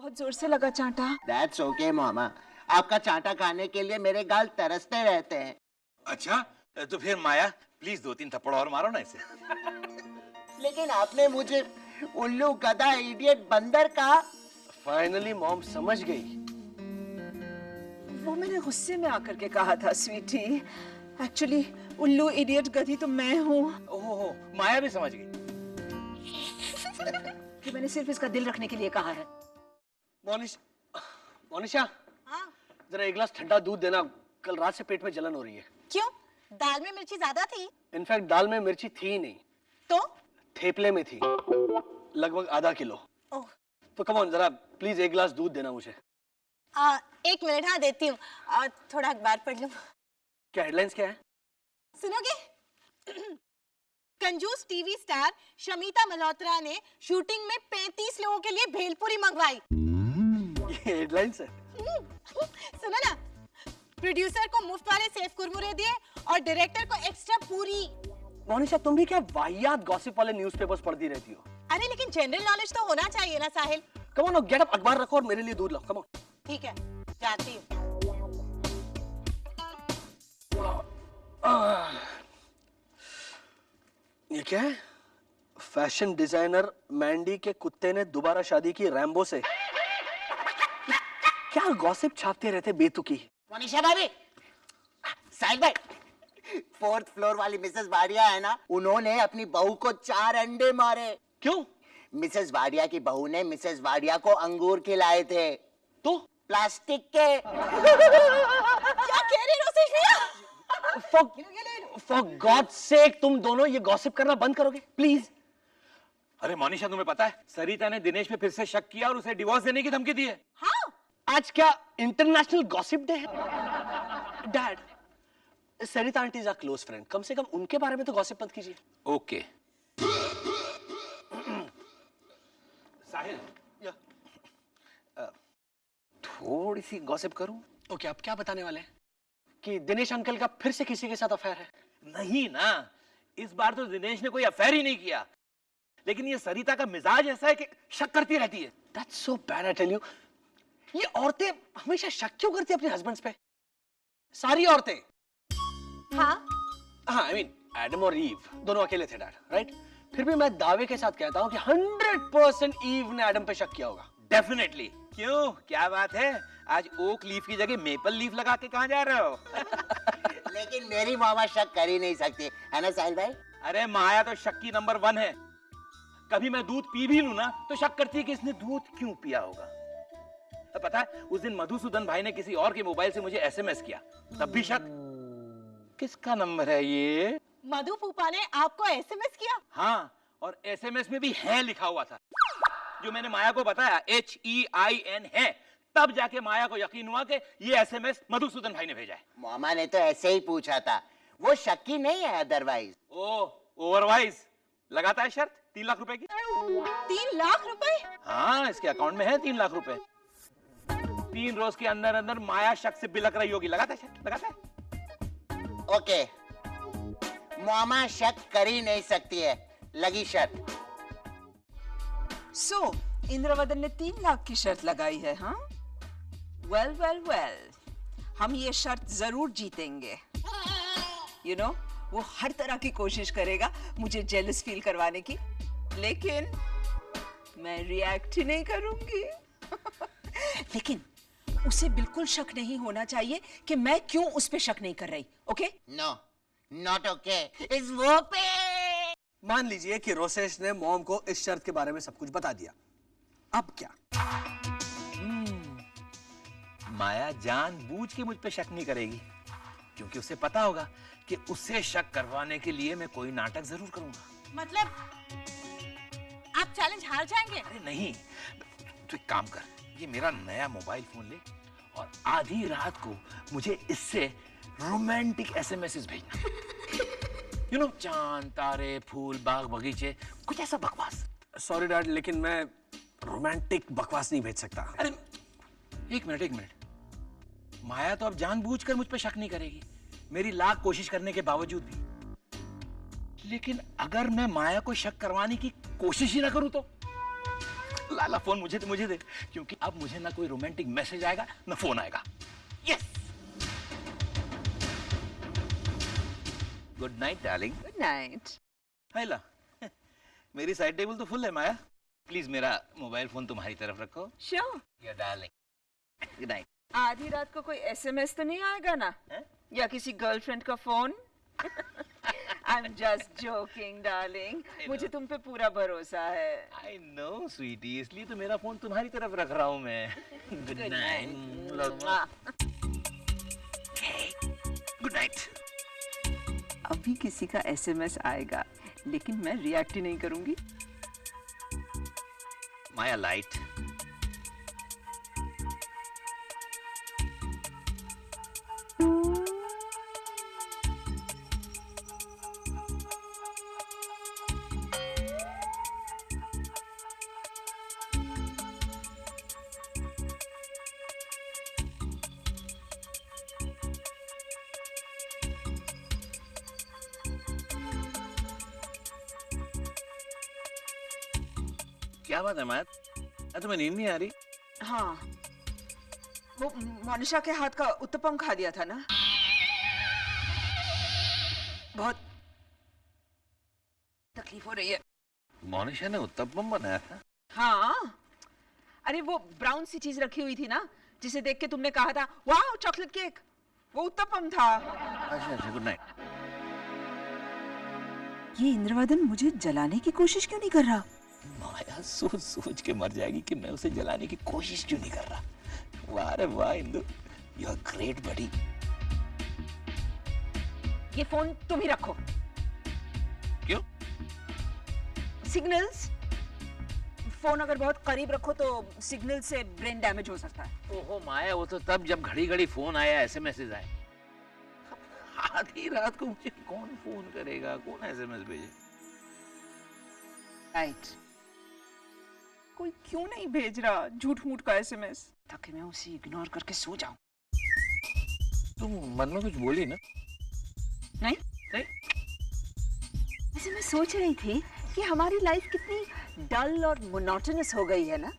बहुत जोर से लगा चांटा। That's okay, मामा। आपका चांटा खाने के लिए मेरे गाल तरसते रहते हैं। अच्छा, तो फिर माया प्लीज 2-3 थप्पड़ और मारो ना इसे। लेकिन आपने मुझे उल्लू, गधा, इडियट, बंदर कहा। फाइनली मॉम समझ गई। वो मैंने गुस्से में आकर के कहा था स्वीटी। एक्चुअली उल्लू, इडियट, गधी तो मैं हूँ। ओहो, माया भी समझ गई। कि मैंने सिर्फ इसका दिल रखने के लिए कहा है। मोनिशा, हाँ? जरा एक गिलास ठंडा दूध देना, कल रात से पेट में जलन हो रही है। क्यों? दाल में मिर्ची ज्यादा थी? इनफैक्ट दाल में मिर्ची थी ही नहीं, तो थेपले में थी, लगभग आधा किलो। ओह। तो कम ऑन, जरा प्लीज एक गिलास दूध देना मुझे। 1 मिनट, हाँ देती हूँ। थोड़ा अखबार पढ़ लूँ। क्या हेडलाइंस क्या है? सुनोगे? कंजूस टीवी स्टार शमिता मल्होत्रा ने शूटिंग में 35 लोगों के लिए भेलपुरी मंगवाई। ये हेडलाइंस है? सुनो ना, प्रोड्यूसर को मुफ्त वाले सेव कुरमुरे दिए और डायरेक्टर को एक्स्ट्रा पूरी। मोनिशा, तुम भी क्या वाहियात गॉसिप वाले न्यूज़पेपर्स पढ़ती रहती हो? अरे लेकिन जनरल नॉलेज तो होना चाहिए ना साहिल। कम ऑन, गेट अप, अखबार रखो और मेरे लिए दूध लाओ। Come on. ठीक है, जाती हूँ। ये क्या है? फैशन डिजाइनर मैंडी के कुत्ते ने दोबारा शादी की रैम्बो से। क्या गॉसिप छापते रहते बेतुकी। मोनिशा भाभी, साहिल भाई, 4th फ्लोर वाली मिसेस वाडिया है ना, उन्होंने अपनी बहू को 4 अंडे मारे। क्यों? मिसेस वाडिया की बहू ने मिसेस वाडिया को अंगूर खिलाए थे। तो प्लास्टिक के। क्या कह रही रोसेश भैया? For God's sake, तुम दोनों ये गॉसिप करना बंद करोगे प्लीज? अरे मोनिशा, तुम्हें पता है सरिता ने दिनेश पे फिर से शक किया और उसे डिवोर्स देने की धमकी दी है। हाँ? आज क्या इंटरनेशनल गॉसिप डे है? Dad, Sarita aunty is a close friend, कम से कम उनके बारे में तो गॉसिप मत कीजिए। ओके। साहिल, थोड़ी सी गॉसिप करूं? ओके, आप क्या बताने वाले हैं? कि दिनेश अंकल का फिर से किसी के साथ अफेयर है? नहीं ना, इस बार तो दिनेश ने कोई अफेयर ही नहीं किया, लेकिन ये सरिता का मिजाज ऐसा है कि शक करती रहती है। That's so bad, I tell you. ये औरतें हमेशा शक क्यों करती हैं अपने हस्बैंड्स पे? सारी औरतें। हाँ? हाँ, I mean, एडम और ईव दोनों अकेले थे डैड, राइट? फिर भी मैं दावे के साथ कहता हूँ कि 100% ईव ने एडम पे शक किया होगा। डेफिनेटली। क्यों, क्या बात है? आज ओक लीफ की जगह मेपल लीफ लगा के कहाँ जा रहे हो? लेकिन मेरी मामा शक कर ही नहीं सकती है ना साहिल भाई? अरे माया तो शक की नंबर 1 है। कभी मैं दूध पी भी लूं ना तो शक करती है कि इसने दूध क्यों पिया होगा। तो पता है, उस दिन मधुसूदन भाई ने किसी और के मोबाइल से मुझे एसएमएस किया, तब भी शक। किसका नंबर है ये? मधु फूफा ने आपको एसएमएस किया? हाँ, और एसएमएस में भी है लिखा हुआ था। जो मैंने माया को बताया HEIN है, तब जाके माया को यकीन हुआ कि ये एसएमएस मधुसूदन भाई ने भेजा है। मामा ने तो ऐसे ही पूछा था, वो शक्की नहीं है अदरवाइज। ओ, ओवरवाइज। लगाता है शर्त 3 लाख रुपए की। 3 लाख रुपए? हाँ, इसके अकाउंट में है 3 लाख रुपए। 3 रोज के अंदर अंदर माया शक से बिलक रही होगी। लगाता है शर्त? लगाता है? ओके, मामा शक कर ही नहीं सकती है, लगी शर्त। सो इंद्रवदन ने 3 लाख की शर्त लगाई है, हाँ? वेल वेल वेल, हम ये शर्त जरूर जीतेंगे। यू नो, वो हर तरह की कोशिश करेगा मुझे जेलस फील करवाने की, लेकिन मैं रिएक्ट ही नहीं करूंगी। लेकिन उसे बिल्कुल शक नहीं होना चाहिए कि मैं क्यों उस पे शक नहीं कर रही। ओके? No, not okay. इस वो पे मान लीजिए कि रोसेश ने मॉम को इस शर्त के बारे में सब कुछ बता दिया, अब क्या? माया जानबूझ के मुझ पे शक नहीं करेगी, क्योंकि उसे पता होगा कि उसे शक करवाने के लिए मैं कोई नाटक जरूर करूंगा। मतलब आप चैलेंज हार जाएंगे? अरे नहीं, तू एक काम कर, ये मेरा नया मोबाइल फोन ले और आधी रात को मुझे इससे रोमांटिक एसएमएस भेजना। यू नो, चांद तारे फूल बाग बगीचे, कुछ ऐसा बकवास। सॉरी डैड, लेकिन मैं रोमांटिक बकवास नहीं भेज सकता। अरे एक मिनट, माया तो अब जानबूझकर मुझ पे शक नहीं करेगी, मेरी लाख कोशिश करने के बावजूद भी। लेकिन अगर मैं माया को शक करवाने की कोशिश ही ना करूं तो? ला ला फोन मुझे दे, क्योंकि अब मुझे ना कोई रोमांटिक मैसेज आएगा ना फोन आएगा। Yes. Good night darling. Good night. हैला, मेरी साइड टेबल तो फुल है माया, प्लीज मेरा मोबाइल फोन तुम्हारी तरफ रखो। Sure. Your darling. Good night. आधी रात को कोई एसएमएस तो नहीं आएगा ना? या किसी गर्लफ्रेंड का phone? I'm just joking, darling. मुझे तुम पे पूरा भरोसा है। I know, sweetie, इसलिए तो मेरा फोन तुम्हारी तरफ रख रहा हूँ मैं। Good night. Good night. अभी किसी का एसएमएस आएगा, लेकिन मैं रिएक्ट ही नहीं करूंगी। Maya light. क्या बात है माया? तुम्हें नींद नहीं आ रही? हाँ, वो मोनिशा के हाथ का उत्तपम खा दिया था ना, बहुत तकलीफ हो रही है। मोनिशा ने उत्तपम बनाया था? हाँ, अरे वो ब्राउन सी चीज रखी हुई थी ना, जिसे देख के तुमने कहा था वाह चॉकलेट केक, वो उत्तपम था। अच्छा, गुड नाइट। ये इंद्रवदन मुझे जलाने की कोशिश क्यों नहीं कर रहा? माया सोच सोच के मर जाएगी कि मैं उसे जलाने की कोशिश क्यों नहीं कर रहा। वाह रे वाह इंदु, यू आर ग्रेट बडी। ये फोन तुम ही रखो। क्यों? सिग्नल्स, फोन अगर बहुत करीब रखो तो सिग्नल से ब्रेन डैमेज हो सकता है। ओहो माया, वो तो तब जब घड़ी घड़ी फोन आया, एसएमएस आए। आधी रात को मुझे कौन फोन करेगा, कौन एसएमएस भेजे? राइट, कोई क्यों नहीं भेज रहा झूठ मूठ का एसएमएस, ताकि मैं उसे इग्नोर करके सो जाऊं। तुम मन में कुछ बोली ना? नहीं नहीं। वैसे मैं सोच रही थी कि हमारी लाइफ कितनी डल और मोनोटोनस हो गई है ना,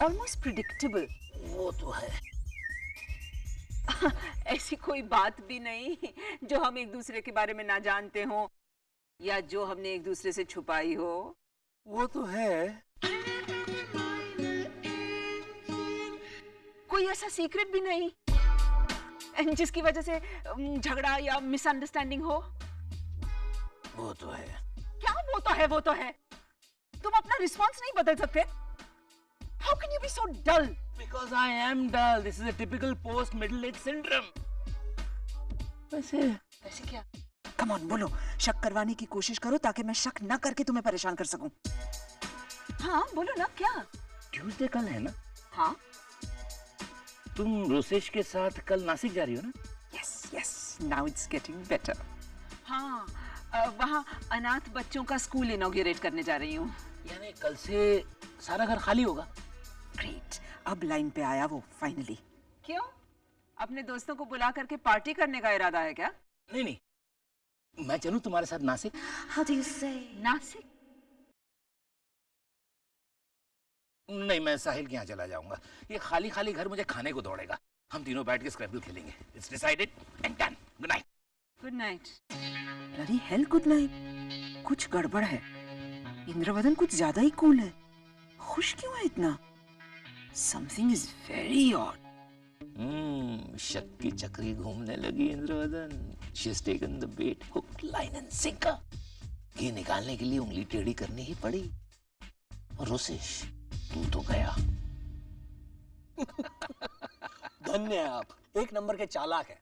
ऑलमोस्ट प्रिडिक्टेबल। वो तो है। ऐसी कोई बात भी नहीं जो हम एक दूसरे के बारे में ना जानते हो, या जो हमने एक दूसरे से छुपाई हो। वो तो है। कोई ऐसा सीक्रेट भी नहीं जिसकी वजह से झगड़ा या मिसअंडरस्टैंडिंग हो। वो तो है। क्या वो तो है? वो तो है। तुम अपना रिस्पॉन्स नहीं बदल सकते? How can you be so dull? Because I am dull. This is a typical post middle age syndrome. वैसे क्या? Come on, बोलो, शक करवाने की कोशिश करो ताकि मैं शक ना करके तुम्हें परेशान कर सकूं। हाँ, बोलो ना, क्या? ट्यूसडे कल है ना? हाँ। तुम रोसेश के साथ कल नासिक जा रही हो ना? Yes, yes. Now it's getting better. हाँ, वहाँ अनाथ बच्चों का स्कूल इनॉग्रेट करने जा रही हूँ। यानी कल से सारा घर खाली होगा? ग्रेट, अब लाइन पे आया वो फाइनली। क्यों? अपने दोस्तों को बुला करके पार्टी करने का इरादा है क्या? नहीं नहीं, मैं चलूं तुम्हारे साथ Nashik? How do you say? Nashik? नहीं, मैं साहिल के यहाँ चला जाऊंगा। ये खाली खाली घर मुझे खाने को दौड़ेगा। हम तीनों बैठ के स्क्रैबल खेलेंगे। It's decided and done. Good night. Good night. Bloody hell, good night. कुछ गड़बड़ है। इंद्रवदन कुछ ज्यादा ही कूल है। खुश क्यों है इतना? Something is very odd. शक की चक्री घूमने लगी Indravadan. She has taken the bait, hook, line and sinker. घी निकालने के लिए उंगली टेढ़ी करनी ही पड़ी। और रोसेश, तू तो गया। धन्य है आप, एक नंबर के चालाक हैं।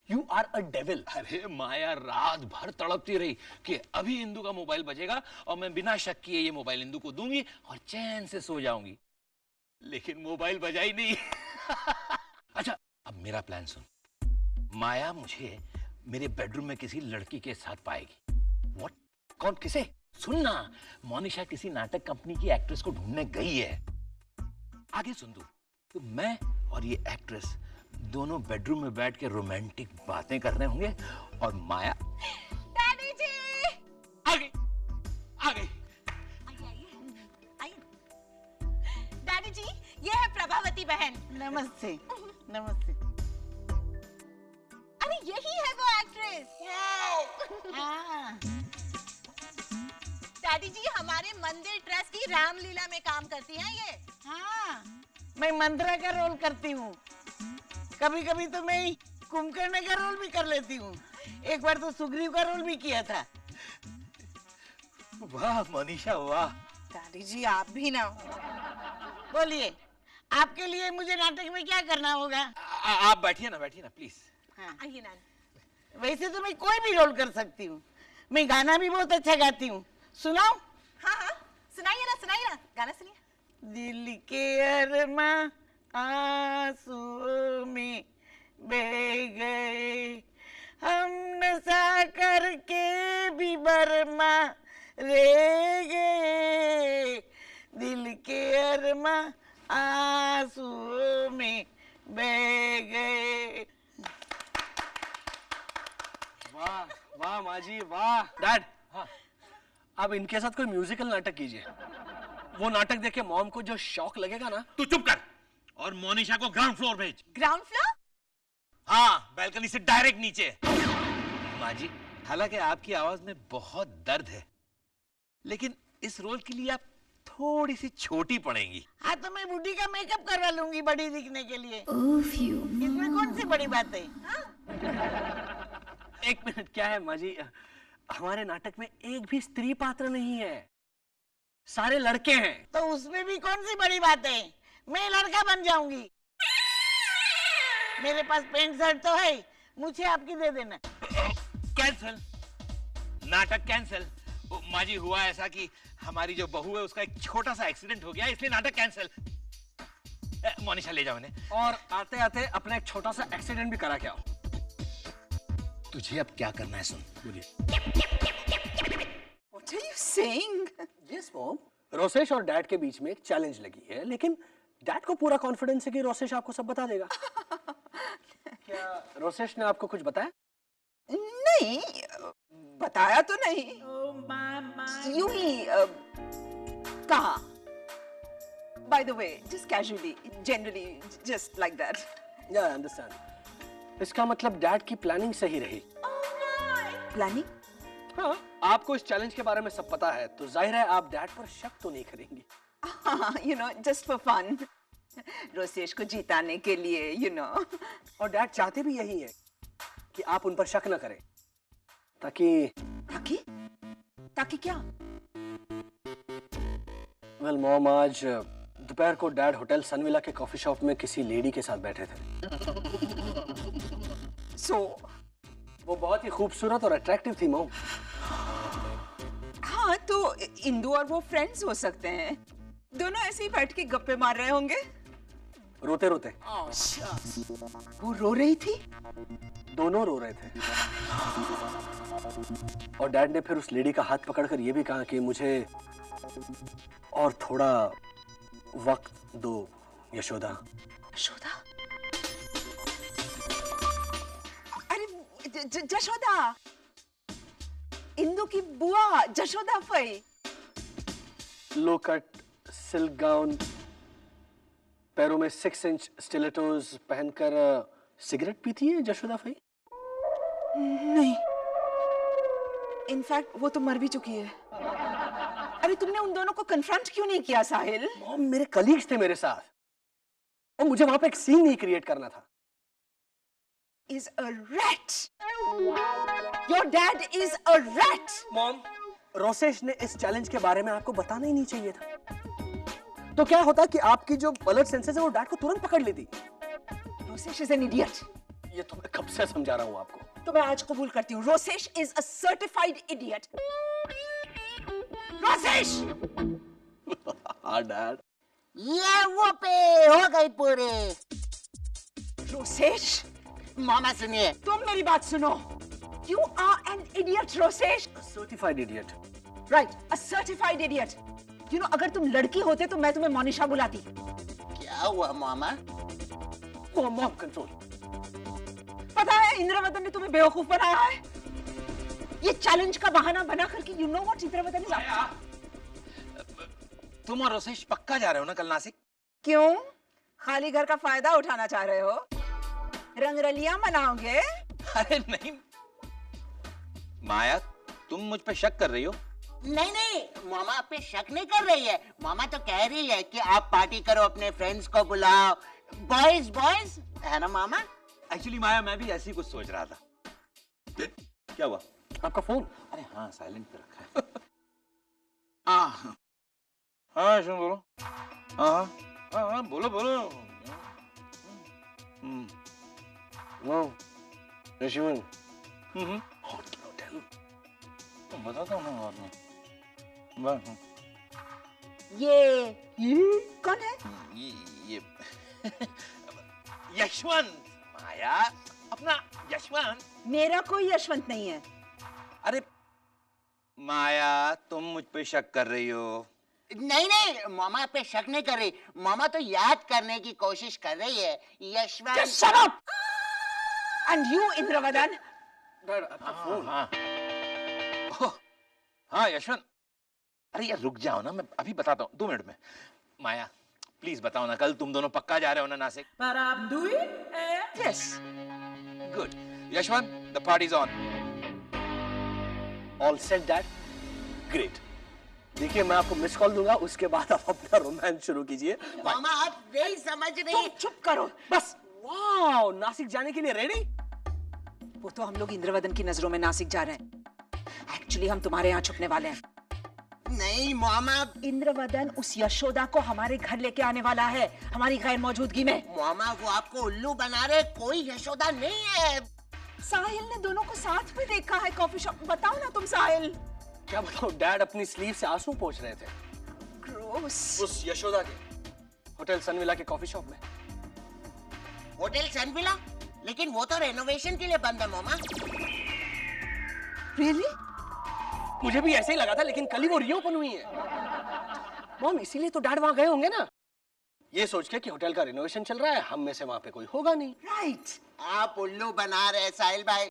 You are a devil. अरे माया रात भर तड़पती रही कि अभी इंदु का मोबाइल बजेगा और मैं बिना शक किए ये मोबाइल इंदु को दूंगी और चैन से सो जाऊंगी, लेकिन मोबाइल बजा ही नहीं। अच्छा, अब मेरा प्लान सुन। माया मुझे मेरे बेडरूम में किसी लड़की के साथ पाएगी। What? कौन? किसे? सुनना, मोनिशा किसी नाटक कंपनी की एक्ट्रेस को ढूंढने गई है। आगे सुन तू। तो मैं और ये एक्ट्रेस दोनों बेडरूम में बैठ के रोमांटिक बातें कर रहे होंगे और माया डैडी जी आ गई। आइए बहन। नमस्ते। नमस्ते। अरे यही है वो एक्ट्रेस। हाँ। दादी जी हमारे मंदिर ट्रस्ट की रामलीला में काम करती हैं ये। हाँ, मैं मंत्रा का रोल करती हूँ। कभी कभी तो मैं कुंभकर्ण का रोल भी कर लेती हूँ। एक बार तो सुग्रीव का रोल भी किया था। वाह मोनिशा वाह। दादी जी आप भी ना। बोलिए, आपके लिए मुझे नाटक में क्या करना होगा? आप बैठिए ना प्लीज। हाँ। आइए नानी। वैसे तो मैं कोई भी रोल कर सकती हूँ। मैं गाना भी बहुत अच्छा गाती हूँ। सुनाओ? हाँ हाँ सुनाइए ना गाना सुनिए। दिल के अरमां आंसुओं में बह गए, हम नशा करके भी बरमा रह गए। दिल के अरमां आंसुओं में बह गए। वाह वाह माँ जी वाह। डैड, हाँ, आप इनके साथ कोई म्यूजिकल नाटक कीजिए। वो नाटक देख के मॉम को जो शौक लगेगा ना। तू चुप कर और मोनिशा को ग्राउंड फ्लोर भेज। Ground floor? हाँ, बैल्कनी से डायरेक्ट नीचे। माँ जी, हालांकि आपकी आवाज में बहुत दर्द है, लेकिन इस रोल के लिए आप थोड़ी सी छोटी पड़ेंगी। हाँ तो मैं बूढ़ी का मेकअप करवा लूंगी बड़ी दिखने के लिए। इसमें कौन सी बड़ी बात है? एक मिनट, क्या है माँ जी, हमारे नाटक में एक भी स्त्री पात्र नहीं है, सारे लड़के हैं। तो उसमें भी कौन सी बड़ी बात है? मैं लड़का बन जाऊंगी। मेरे पास पैंट शर्ट तो है, मुझे आपकी दे देना। कैंसल, नाटक कैंसल। माँ जी, हुआ ऐसा कि हमारी जो बहू है उसका एक छोटा सा एक्सीडेंट हो गया, इसलिए नाटक कैंसल। मोनिशा ले जाओ इन्हें। और आते आते अपना एक छोटा सा एक्सीडेंट भी करा के आओ। तुझे अब क्या करना है सुन, बोलिए। What are you saying? Yes mom, Rosesh और डैड के बीच में एक चैलेंज लगी है, लेकिन डैड को पूरा कॉन्फिडेंस है कि रोसेश आपको सब बता देगा। क्या रोसेश ने आपको कुछ बताया? नहीं, बताया तो नहीं। यूं ही कहा। By the way, just casually, generally, just like that. या आई अंडरस्टैंड। इसका मतलब डैड की प्लानिंग सही रही। Planning? हाँ, आपको इस चैलेंज के बारे में सब पता है, तो जाहिर है आप डैड पर शक तो नहीं करेंगी। You know, just for fun. Rosesh को जिताने के लिए, you know. और डैड चाहते भी यही है कि आप उन पर शक न करें, ताकि ताकि क्या? वेल मॉम, आज दोपहर को डैड होटल सनविला के कॉफी शॉप में किसी लेडी के साथ बैठे थे। So, वो बहुत ही खूबसूरत और अट्रैक्टिव थी मॉम। हाँ तो इंदु और वो फ्रेंड्स हो सकते हैं। दोनों ऐसे ही बैठ के गप्पे मार रहे होंगे। रोते रोते। वो रो रही थी? दोनों रो रहे थे। और डैड ने फिर उस लेडी का हाथ पकड़कर ये भी कहा कि मुझे और थोड़ा वक्त दो यशोदा। यशोदा? अरे जशोदा, इंदु की बुआ जशोदा फई। लो कट सिल्क गाउन, पैरों में 6 इंच स्टिलेटोज पहनकर सिगरेट पीती है जशोदा फई? नहीं, इनफैक्ट वो तो मर भी चुकी है। अरे तुमने उन दोनों को कन्फ्रंट क्यों नहीं किया साहिल? मॉम, मेरे कलीग्स थे मेरे साथ और मुझे वहां पे एक सीन नहीं क्रिएट करना था। Is a rat. Your dad is a rat. Mom, Rosesh ने इस चैलेंज के बारे में आपको बताना ही नहीं चाहिए था। तो क्या होता कि आपकी जो अलर्ट सेंसेस है वो डैड को तुरंत पकड़ लेती। Rosesh is an idiot. ये तो मैं कब से समझा रहा हूँ आपको। तो मैं आज कबूल करती हूँ, Rosesh is a certified idiot. Rosesh! हाँ डैड। ये वो पे हो गई पूरी। रोसेश, मामा सुनिए। तुम मेरी बात सुनो। You are an idiot, Rosesh. Certified idiot. Right, a certified idiot. You know, अगर तुम लड़की होते तो मैं तुम्हें मोनिशा बुलाती। क्या हुआ मामा? Mom, control. पता है इंद्रवदन ने तुम्हें बेवकूफ बनाया है। ये चैलेंज का बहाना बना करके you know what Indravadan is up to? तुम और रोसेश पक्का जा रहे हो ना कल नासिक? क्यों? खाली घर का फायदा उठाना चाह रहे हो? रंगरलियां मनाओगे? अरे नहीं माया, तुम मुझ पे शक कर रही हो? नहीं नहीं, मामा आप पे शक नहीं कर रही है। मामा तो कह रही है कि आप पार्टी करो, अपने फ्रेंड्स को बुलाओ, बॉयज बॉयज, है ना मामा? एक्चुअली माया, मैं भी ऐसी कुछ सोच रहा था। क्या हुआ? आपका फोन? अरे हाँ, साइलेंट पे रखा है। हाँ सुन, बोलो। हाँ हाँ हाँ, बोलो बोलो। वाह, यशवंत। बताता हूँ ना बाद में। बस। ये कौन है? ये यशवंत। माया, अपना यशवंत। मेरा कोई यशवंत नहीं है। अरे माया, तुम मुझ पे शक कर रही हो? नहीं नहीं, मामा आप पे शक नहीं कर रही, मामा तो याद करने की कोशिश कर रही है। Yashwant. Just shut up! And you, Indravadan? Dad, आपका फोन। हाँ हाँ यशवंत, अरे यार रुक जाओ ना, मैं अभी बताता हूँ, 2 मिनट में। माया प्लीज बताओ ना, कल तुम दोनों पक्का जा रहे हो ना Nashik? Yes. Good. Yashwant, the party is on. All set dad? Great. देखिए मैं आपको मिस कॉल दूंगा, उसके बाद आप अपना रोमांस शुरू कीजिए। मामा आप नहीं समझ रही। चुप करो बस। वाओ, नासिक जाने के लिए रेडी? वो तो हम लोग इंद्रवदन की नजरों में नासिक जा रहे हैं। एक्चुअली हम तुम्हारे यहाँ छुपने वाले हैं। नहीं मामा। इंद्रवदन उस यशोदा को हमारे घर लेके आने वाला है, हमारी गैर मौजूदगी में। मामा वो आपको उल्लू बना रहे, कोई यशोदा नहीं है। साहिल ने दोनों को साथ में देखा है कॉफी शॉप। बताओ ना तुम साहिल। क्या बताऊं, डैड अपनी स्लीव से आंसू पोंछ रहे थे ग्रोस। उस यशोदा के होटल सनविला के कॉफी शॉप में। होटल सनविला? लेकिन वो तो रेनोवेशन के लिए बंद है मामा। रियली? मुझे भी ऐसे ही लगा था, लेकिन कल ही वो रीओपन हुई है। मॉम, इसीलिए तो डैड वहां गए होंगे ना, ये सोच के कि होटल का रिनोवेशन चल रहा है, हम में से वहां पे कोई होगा नहीं। राइट। आप उल्लू बना रहे हैं साहिल भाई,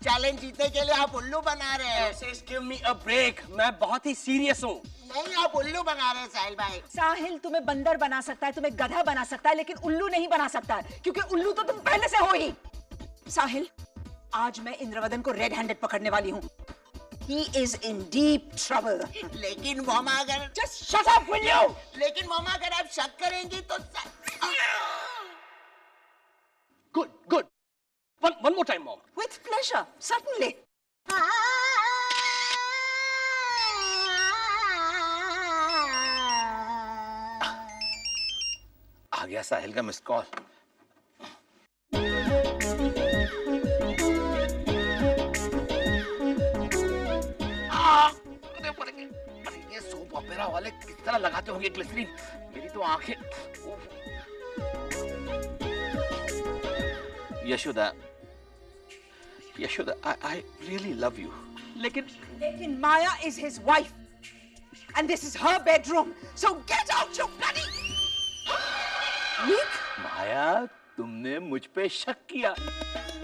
चैलेंज जीतने के लिए आप उल्लू बना रहे हैं। गिव मी अ ब्रेक, मैं बहुत ही सीरियस हूँ। नहीं, आप उल्लू बना रहे हैं साहिल भाई। साहिल तुम्हें बंदर बना सकता है, तुम्हें गधा बना सकता है, लेकिन उल्लू नहीं बना सकता है, क्योंकि उल्लू तो तुम पहले से हो ही। साहिल, आज मैं इंद्रवदन को रेड हैंडेड पकड़ने वाली हूँ। He is in deep trouble. लेकिन मामा अगर Just shut up, will you? लेकिन मामा अगर आप शक करेंगी तो good good, one more time, mom. With pleasure, certainly. आ गया साहिल का मिस कॉल। ये सोप ओपेरा वाले किस तरह लगाते होंगे ग्लिसरीन, मेरी तो आंखें। Yashoda, Yashoda, I really love you. लेकिन Maya is his wife, and this is her bedroom. So get out, you bloody! Nick? माया, तुमने मुझ पे शक किया।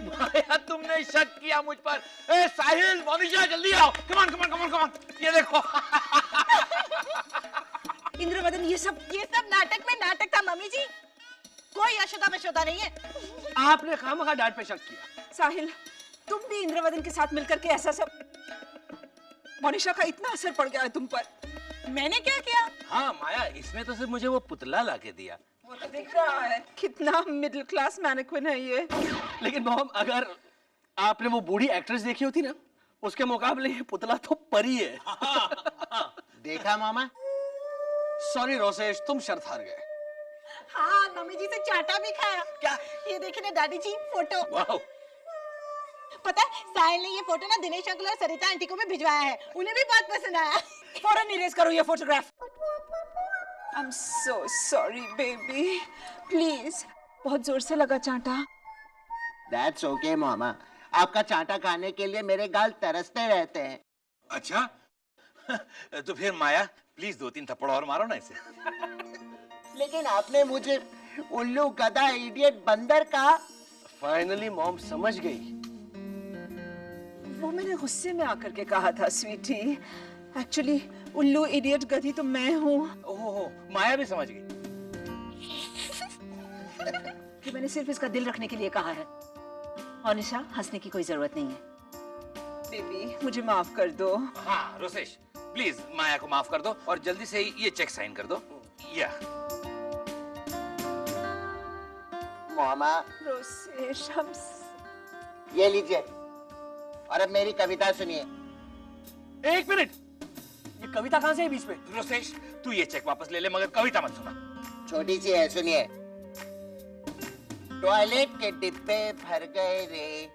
माया, तुमने शक किया मुझ पर। ए साहिल, मोनिशा, जल्दी आओ। Come on, come on, come on, come on. ये देखो। इंद्रवदन, ये सब नाटक में नाटक था मम्मी जी, कोई यशोदा वशोदा नहीं है। आपने खामखा डैड पे शक किया। साहिल, तुम भी इंद्रवदन के साथ मिलकर के ऐसा सब। मोनिशा का इतना असर पड़ गया है तुम पर। मैंने क्या किया? हाँ माया, इसने तो सिर्फ मुझे वो पुतला लाके दिया। वो तो दिख रहा है कितना मिडिल क्लास मैनिक्विन है ये। लेकिन मॉम, अगर आपने वो बूढ़ी एक्ट्रेस देखी होती ना, उसके मुकाबले ये पुतला तो परी है। देखा मामा? सॉरी रोसेश, तुम शर्त हार गए। हाँ, मम्मी जी से चाटा भी खाया। क्या? ये देखिए ना दादी जी, फोटो। वाह, पता है, साहिल ने ये फोटो ना दिनेश अंकल और सरिता आंटी को भी भिजवाया है, उन्हें भी बहुत पसंद आया। फौरन इरेज करो ये photograph. I'm so sorry baby, please। बहुत जोर से लगा चांटा। That's okay मामा, आपका चांटा खाने के लिए मेरे गाल तरसते रहते हैं। अच्छा। तो फिर माया, प्लीज 2-3 थप्पड़ और मारो ना इसे। लेकिन आपने मुझे उल्लू, गधा, इडियट, बंदर कहा। फाइनली मॉम समझ गई। वो मैंने गुस्से में आकर के कहा था स्वीटी। एक्चुअली उल्लू, इडियट, गधी तो मैं हूँ। ओहो, माया भी समझ गई। कि मैंने सिर्फ इसका दिल रखने के लिए कहा है। और निशा, हंसने की कोई जरूरत नहीं है। बेबी, मुझे माफ कर दो। हाँ रोसेश, प्लीज माया को माफ कर दो और जल्दी से ये चेक साइन कर दो। या मामा, रोसेश, हम ये लीजिए। और अब मेरी कविता सुनिए। एक मिनट, ये कविता कहाँ से है बीच में? रोसेश, तू ये चेक वापस ले ले, मगर कविता मत सुना। छोटी सी है, सुनिए। टॉयलेट के डिब्बे भर गए रे,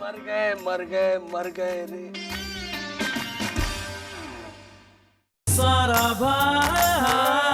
मर गए मर गए मर गए रे। सारा भाई